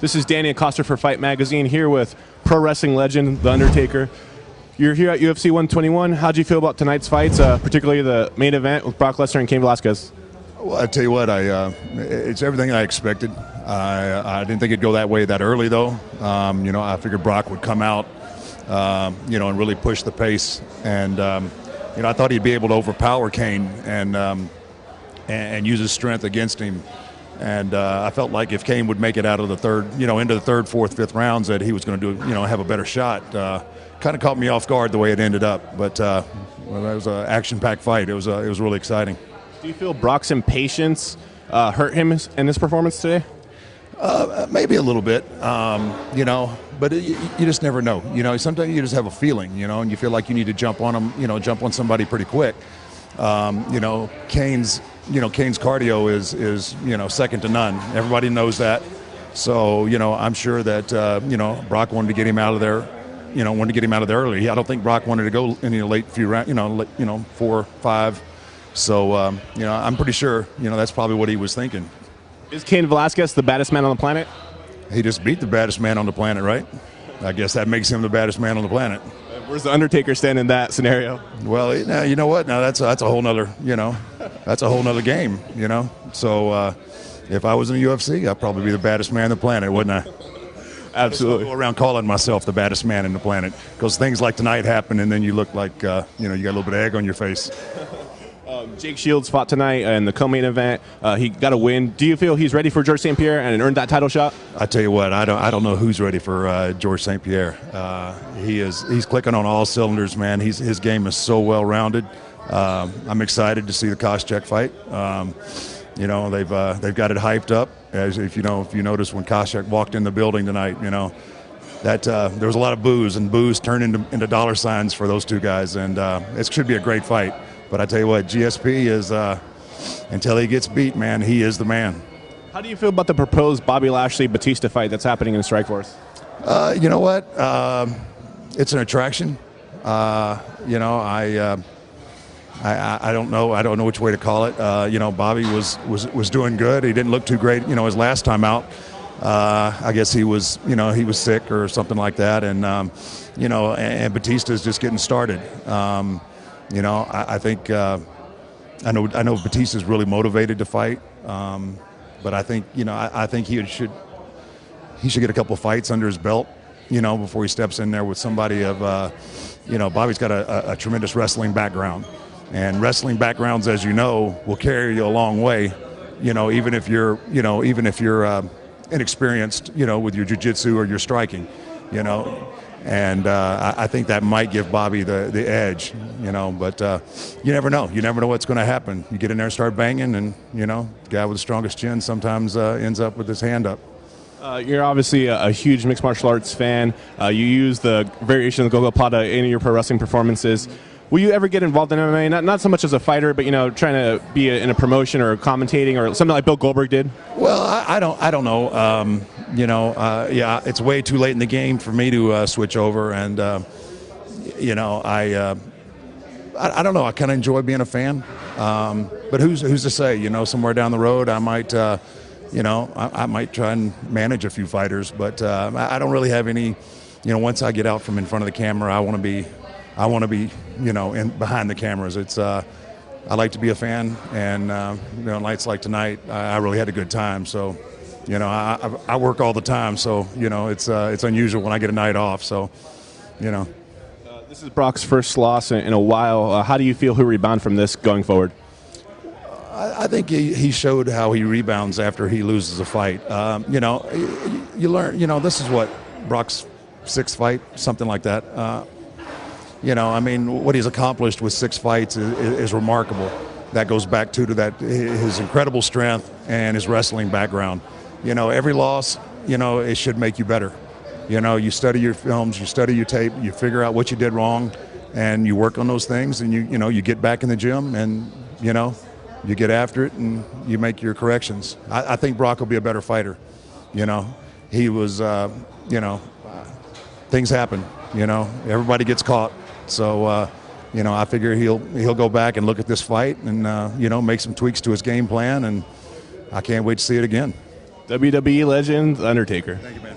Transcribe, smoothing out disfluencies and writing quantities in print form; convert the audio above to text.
This is Danny Acosta for Fight Magazine here with pro wrestling legend, The Undertaker. You're here at UFC 121. How'd you feel about tonight's fights, particularly the main event with Brock Lesnar and Cain Velasquez? Well, I tell you what, it's everything I expected. I didn't think it'd go that way that early, though. I figured Brock would come out, and really push the pace. And I thought he'd be able to overpower Cain and use his strength against him. And I felt like if Cain would make it out of the third, into the third, fourth, fifth rounds, that he was going to have a better shot. Kind of caught me off guard the way it ended up, but it was an action-packed fight. It was really exciting. Do you feel Brock's impatience hurt him in this performance today? Maybe a little bit, but you just never know. Sometimes you just have a feeling, and you feel like you need to jump on him, jump on somebody pretty quick. Cain's cardio is second to none. Everybody knows that. So, I'm sure that, Brock wanted to get him out of there, early. I don't think Brock wanted to go in the late few rounds, 4, 5. So, I'm pretty sure, that's probably what he was thinking. Is Cain Velasquez the baddest man on the planet? He just beat the baddest man on the planet, right? I guess that makes him the baddest man on the planet. Where's the Undertaker stand in that scenario? Well, now you know what? Now that's a whole nother, that's a whole nother game, So if I was in the UFC, I'd probably be the baddest man on the planet, wouldn't I? Absolutely. I go around calling myself the baddest man on the planet because things like tonight happen, and then you look like you got a little bit of egg on your face. Jake Shields fought tonight in the co-main event. He got a win. Do you feel he's ready for George St. Pierre and earned that title shot? I tell you what, I don't know who's ready for George St. Pierre. He's clicking on all cylinders, man. His game is so well rounded. I'm excited to see the Koscheck fight. They've got it hyped up. As if you notice when Koscheck walked in the building tonight, that there was a lot of boos, and boos turned into dollar signs for those two guys, and it should be a great fight. But I tell you what, GSP is, until he gets beat, man, he is the man. How do you feel about the proposed Bobby Lashley-Batista fight that's happening in Strikeforce? You know what? It's an attraction. I don't know. I don't know which way to call it. Bobby was doing good. He didn't look too great, his last time out. I guess he was sick or something like that. And, and Batista's just getting started. I think I know Batista's really motivated to fight, but I think I think he should get a couple of fights under his belt, before he steps in there with somebody of Bobby's got a tremendous wrestling background, and wrestling backgrounds, as you know, will carry you a long way, even if you're inexperienced, with your jiu-jitsu or your striking, And I think that might give Bobby the edge, but you never know. You never know what's going to happen. You get in there and start banging, and, the guy with the strongest chin sometimes ends up with his hand up. You're obviously a huge mixed martial arts fan. You use the variation of the Gogopada in your pro wrestling performances. Will you ever get involved in MMA? Not so much as a fighter, but trying to be in a promotion or commentating or something like Bill Goldberg did. Well, I don't know. It's way too late in the game for me to switch over, and I don't know. I kind of enjoy being a fan, but who's to say? Somewhere down the road, I might, I might try and manage a few fighters, but I don't really have any. Once I get out from in front of the camera, I want to be, in behind the cameras. It's I like to be a fan, and nights like tonight, I really had a good time. So, I work all the time, so it's unusual when I get a night off. So, This is Brock's first loss in a while. How do you feel he'll rebound from this going forward? I think he showed how he rebounds after he loses a fight. You learn. This is what Brock's sixth fight, something like that. What he's accomplished with 6 fights is remarkable. That goes back to that his incredible strength and his wrestling background. Every loss, it should make you better. You study your films, you study your tape, you figure out what you did wrong, and you work on those things, and you get back in the gym, and you get after it, and you make your corrections. I think Brock will be a better fighter. He was, things happen. Everybody gets caught. So, I figure he'll go back and look at this fight and, make some tweaks to his game plan, and I can't wait to see it again. WWE legend, Undertaker. Thank you, man.